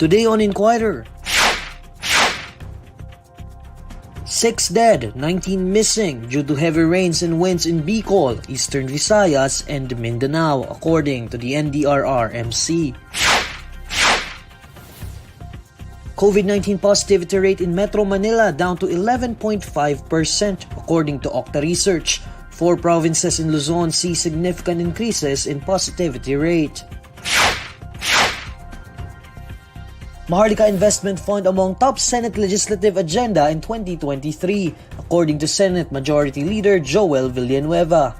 Today on Inquirer, 6 dead, 19 missing due to heavy rains and winds in BuCor, Eastern Visayas, and Mindanao, according to the NDRRMC. COVID-19 positivity rate in Metro Manila down to 11.5%, according to Octa Research. 4 provinces in Luzon see significant increases in positivity rate. Maharlika Investment Fund among top Senate legislative agenda in 2023, according to Senate Majority Leader Joel Villanueva.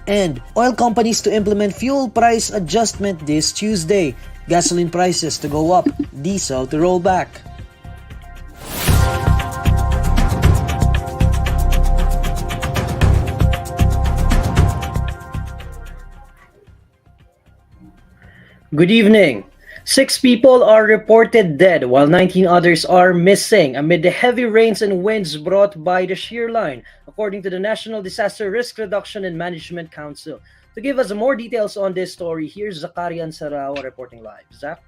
And oil companies to implement fuel price adjustment this Tuesday. Gasoline prices to go up, diesel to roll back. Good evening. 6 people are reported dead while 19 others are missing amid the heavy rains and winds brought by the shear line, according to the National Disaster Risk Reduction and Management Council. To give us more details on this story, here's Zakarian Sarao reporting live. Zach?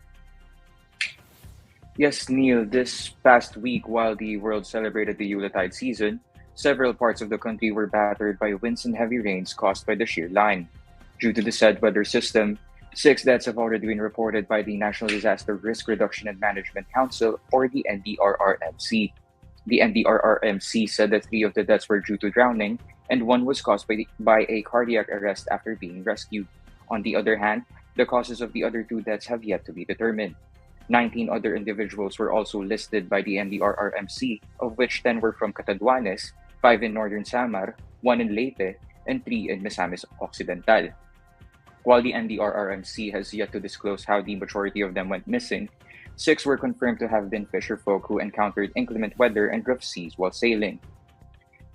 Yes, Neil, this past week while the world celebrated the Yuletide season, several parts of the country were battered by winds and heavy rains caused by the shear line. Due to the said weather system, 6 deaths have already been reported by the National Disaster Risk Reduction and Management Council, or the NDRRMC. The NDRRMC said that 3 of the deaths were due to drowning, and 1 was caused by a cardiac arrest after being rescued. On the other hand, the causes of the other 2 deaths have yet to be determined. 19 other individuals were also listed by the NDRRMC, of which 10 were from Catanduanes, 5 in Northern Samar, 1 in Leyte, and 3 in Misamis Occidental. While the NDRRMC has yet to disclose how the majority of them went missing, 6 were confirmed to have been fisherfolk who encountered inclement weather and rough seas while sailing.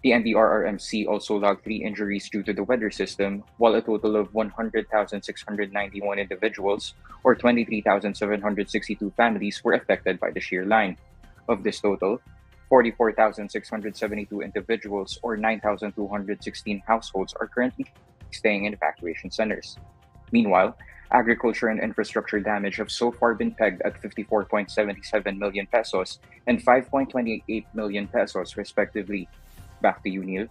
The NDRRMC also logged 3 injuries due to the weather system, while a total of 100,691 individuals, or 23,762 families, were affected by the shear line. Of this total, 44,672 individuals, or 9,216 households, are currently staying in evacuation centers. Meanwhile, agriculture and infrastructure damage have so far been pegged at 54.77 million pesos and 5.28 million pesos, respectively. Back to you, Neil.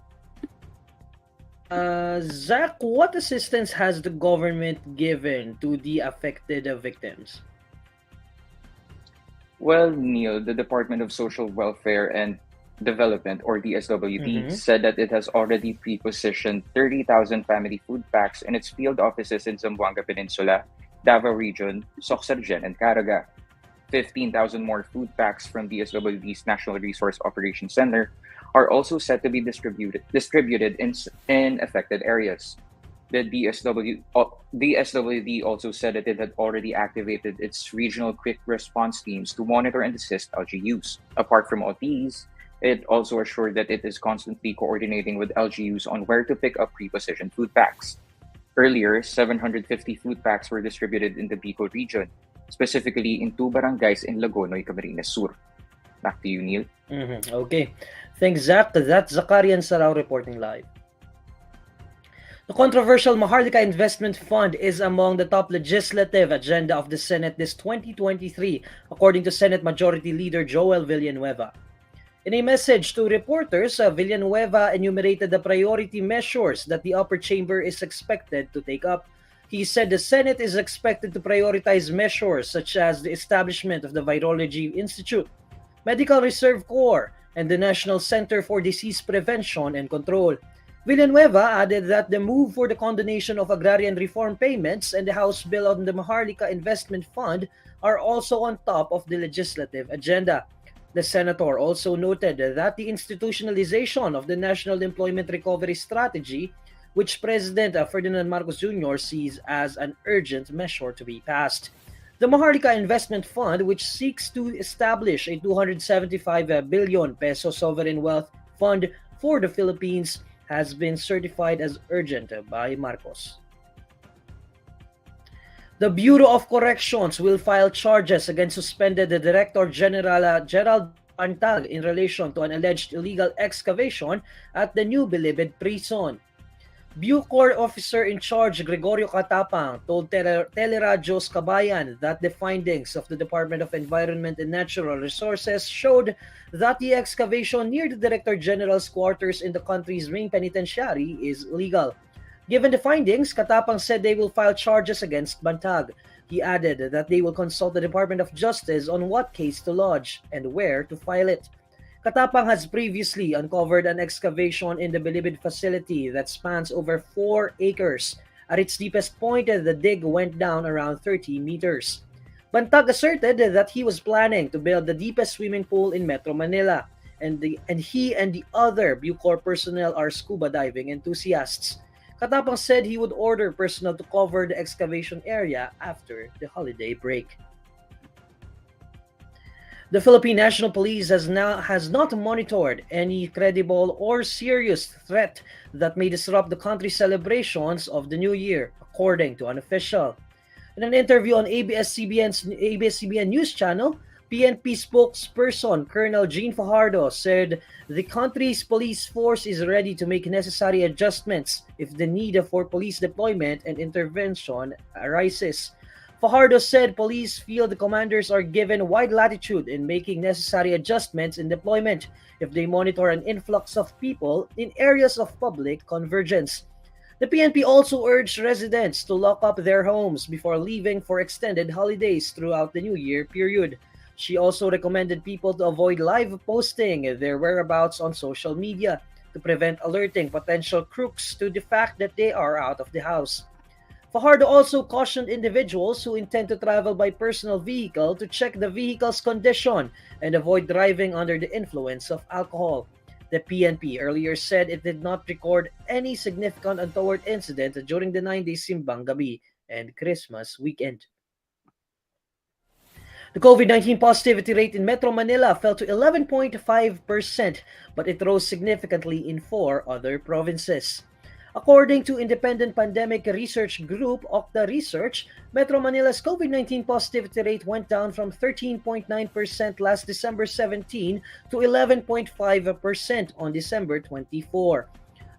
Zach, what assistance has the government given to the affected victims? Well, Neil, the Department of Social Welfare and Development, or DSWD, said that it has already pre-positioned 30,000 family food packs in its field offices in Zamboanga Peninsula, Davao Region, Soxargen, and Caraga. 15,000 more food packs from DSWD's National Resource Operations Center are also set to be distributed in affected areas. The DSWD also said that it had already activated its regional quick response teams to monitor and assist LGUs. Apart from all these, it also assured that it is constantly coordinating with LGUs on where to pick up pre-positioned food packs. Earlier, 750 food packs were distributed in the BuCor region, specifically in 2 barangays in Lagonoy, Camarines Sur. Back to you, Neil. Okay. Thanks, Zach. That's Zakarian Sarao reporting live. The controversial Maharlika Investment Fund is among the top legislative agenda of the Senate this 2023, according to Senate Majority Leader Joel Villanueva. In a message to reporters, Villanueva enumerated the priority measures that the upper chamber is expected to take up. He said the Senate is expected to prioritize measures such as the establishment of the Virology Institute, Medical Reserve Corps, and the National Center for Disease Prevention and Control. Villanueva added that the move for the condonation of agrarian reform payments and the House bill on the Maharlika Investment Fund are also on top of the legislative agenda. The senator also noted that the institutionalization of the National Employment Recovery Strategy, which President Ferdinand Marcos Jr. sees as an urgent measure to be passed. The Maharlika Investment Fund, which seeks to establish a 275 billion peso sovereign wealth fund for the Philippines, has been certified as urgent by Marcos. The Bureau of Corrections will file charges against suspended Director General Gerald Bantag in relation to an alleged illegal excavation at the new Bilibid prison. BuCor officer in charge Gregorio Catapang told Teleradyo's Kabayan that the findings of the Department of Environment and Natural Resources showed that the excavation near the Director General's quarters in the country's main penitentiary is illegal. Given the findings, Katapang said they will file charges against Bantag. He added that they will consult the Department of Justice on what case to lodge and where to file it. Katapang has previously uncovered an excavation in the Bilibid facility that spans over 4 acres. At its deepest point, the dig went down around 30 meters. Bantag asserted that he was planning to build the deepest swimming pool in Metro Manila, and he and the other BuCor personnel are scuba diving enthusiasts. Katapang said he would order personnel to cover the excavation area after the holiday break. The Philippine National Police has not monitored any credible or serious threat that may disrupt the country's celebrations of the New Year, according to an official. In an interview on ABS-CBN News Channel, PNP spokesperson Colonel Jean Fajardo said the country's police force is ready to make necessary adjustments if the need for police deployment and intervention arises. Fajardo said police field commanders are given wide latitude in making necessary adjustments in deployment if they monitor an influx of people in areas of public convergence. The PNP also urged residents to lock up their homes before leaving for extended holidays throughout the New Year period. She also recommended people to avoid live posting their whereabouts on social media to prevent alerting potential crooks to the fact that they are out of the house. Fajardo also cautioned individuals who intend to travel by personal vehicle to check the vehicle's condition and avoid driving under the influence of alcohol. The PNP earlier said it did not record any significant untoward incident during the 9-day Simbang Gabi and Christmas weekend. The COVID-19 positivity rate in Metro Manila fell to 11.5%, but it rose significantly in 4 other provinces. According to independent pandemic research group Octa Research, Metro Manila's COVID-19 positivity rate went down from 13.9% last December 17 to 11.5% on December 24.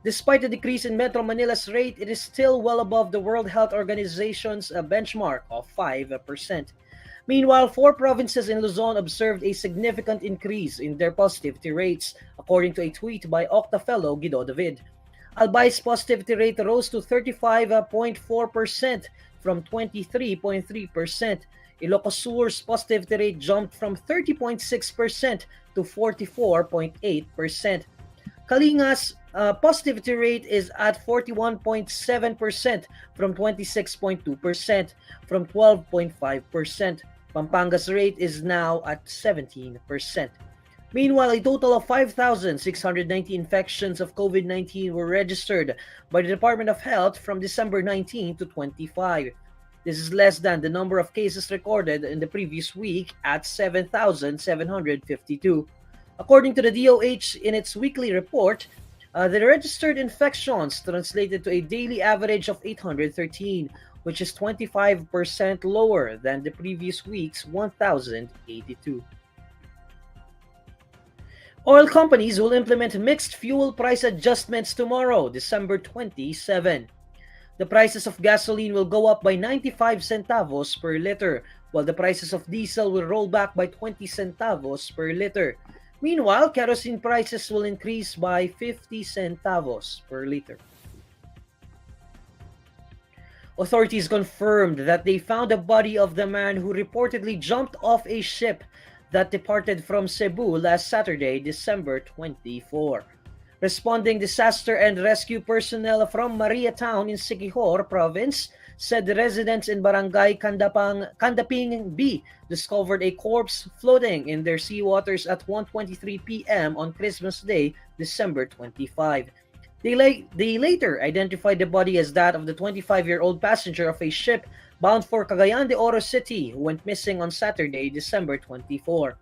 Despite the decrease in Metro Manila's rate, it is still well above the World Health Organization's benchmark of 5%. Meanwhile, 4 provinces in Luzon observed a significant increase in their positivity rates, according to a tweet by Octa fellow Guido David. Albay's positivity rate rose to 35.4% from 23.3%. Ilocos Sur's positivity rate jumped from 30.6% to 44.8%. Kalinga's positivity rate is at 41.7% from 26.2%, from 12.5%. Pampanga's rate is now at 17%. Meanwhile, a total of 5,690 infections of COVID-19 were registered by the Department of Health from December 19 to 25. This is less than the number of cases recorded in the previous week at 7,752. According to the DOH in its weekly report, the registered infections translated to a daily average of 813, which is 25% lower than the previous week's 1,082. Oil companies will implement mixed fuel price adjustments tomorrow, December 27. The prices of gasoline will go up by 95 centavos per liter, while the prices of diesel will roll back by 20 centavos per liter. Meanwhile, kerosene prices will increase by 50 centavos per liter. Authorities confirmed that they found the body of the man who reportedly jumped off a ship that departed from Cebu last Saturday, December 24. Responding disaster and rescue personnel from Maria Town in Siquijor Province said the residents in Barangay Kandaping B discovered a corpse floating in their seawaters at 1:23 p.m. on Christmas Day, December 25. They later identified the body as that of the 25-year-old passenger of a ship bound for Cagayan de Oro City, who went missing on Saturday, December 24.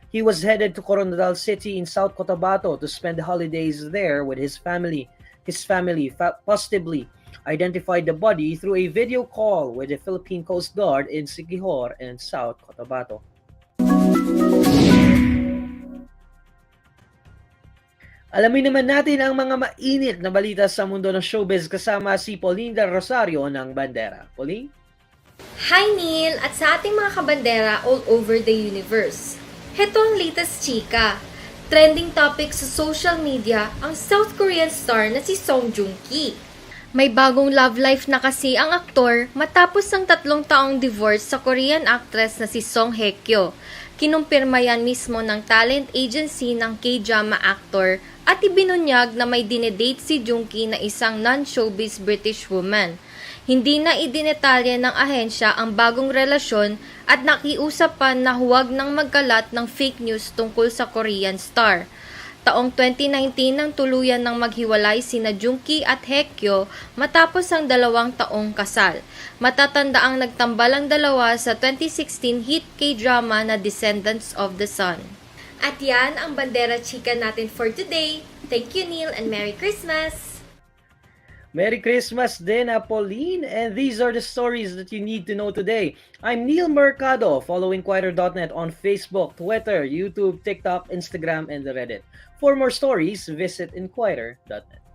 He was headed to Coronadal City in South Cotabato to spend the holidays there with his family. His family positively identified the body through a video call with the Philippine Coast Guard in Siquijor and South Cotabato. Alamin naman natin ang mga mainit na balita sa mundo ng showbiz kasama si Pauline Del Rosario ng Bandera. Pauline? Hi Neil at sa ating mga kabandera all over the universe. Heto ang latest chika. Trending topic sa social media ang South Korean star na si Song Joong-ki. May bagong love life na kasi ang aktor matapos ang 3 taong divorce sa Korean actress na si Song Hye-kyo. Kinumpirma yan mismo ng talent agency ng K-drama actor at ibinunyag na may dinedate si Joong-ki na isang non-showbiz British woman. Hindi na idinetalya ng ahensya ang bagong relasyon at nakiusap pa na huwag nang magkalat ng fake news tungkol sa Korean star. Taong 2019 nang tuluyan ng maghiwalay sina Joong-ki at Hye-kyo matapos ang 2 taong kasal. Matatanda ang nagtambal ang dalawa sa 2016 hit K-drama na Descendants of the Sun. At yan ang bandera chika natin for today. Thank you Neil and Merry Christmas! Merry Christmas din, Pauline! And these are the stories that you need to know today. I'm Neil Mercado. Follow INQUIRER.net on Facebook, Twitter, YouTube, TikTok, Instagram, and Reddit. For more stories, visit INQUIRER.net.